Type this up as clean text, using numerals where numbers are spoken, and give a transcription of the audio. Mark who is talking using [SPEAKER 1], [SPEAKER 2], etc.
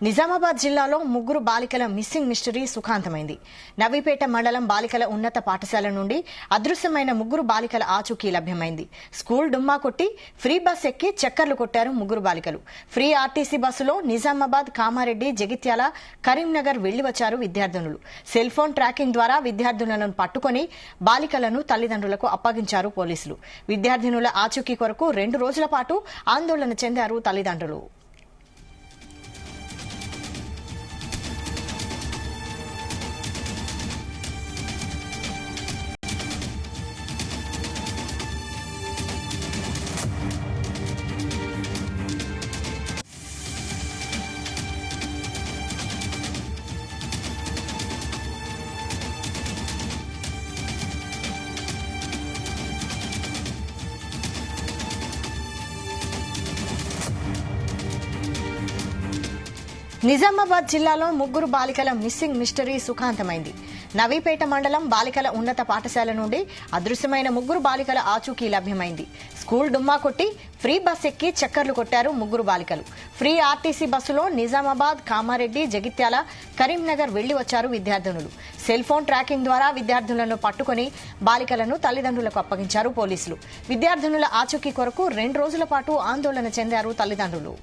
[SPEAKER 1] నిజామాబాద్ జిల్లాలో ముగ్గురు బాలికల మిస్సింగ్ మిస్టరీ సుఖాంతమైంది. నవీపేట మండలం బాలికల ఉన్నత పాఠశాల నుండి అదృశ్యమైన ముగ్గురు బాలికల ఆచూకీ లభ్యమైంది. స్కూల్ డుమ్మా కొట్టి ఫ్రీ బస్ ఎక్కి చక్కర్లు కొట్టారు ముగ్గురు బాలికలు. ఫ్రీ ఆర్టీసీ బస్సులో నిజామాబాద్, కామారెడ్డి, జగిత్యాల, కరీంనగర్ వెళ్లి వచ్చారు విద్యార్థినులు. సెల్ ఫోన్ ట్రాకింగ్ ద్వారా విద్యార్థినులను పట్టుకుని బాలికలను తల్లిదండ్రులకు అప్పగించారు పోలీసులు. విద్యార్థినుల ఆచూకీ కొరకు 2 రోజుల పాటు ఆందోళన చెందారు తల్లిదండ్రులు. నిజామాబాద్ జిల్లాలో ముగ్గురు బాలికల మిస్సింగ్ మిస్టరీ సుఖాంతమైంది. నవీపేట మండలం బాలికల ఉన్నత పాఠశాల నుండి అదృశ్యమైన ముగ్గురు బాలికల ఆచూకీ లభ్యమైంది. స్కూల్ డుమ్మా కొట్టి ఫ్రీ బస్ ఎక్కి చక్కర్లు కొట్టారు ముగ్గురు బాలికలు. ఫ్రీ ఆర్టీసీ బస్సులో నిజామాబాద్, కామారెడ్డి, జగిత్యాల, కరీంనగర్ వెళ్లి వచ్చారు విద్యార్థినులు. సెల్ ఫోన్ ట్రాకింగ్ ద్వారా విద్యార్థులను పట్టుకుని బాలికలను తల్లిదండ్రులకు అప్పగించారు పోలీసులు. విద్యార్థినుల ఆచూకీ కొరకు 2 రోజుల పాటు ఆందోళన చెందారు తల్లిదండ్రులు.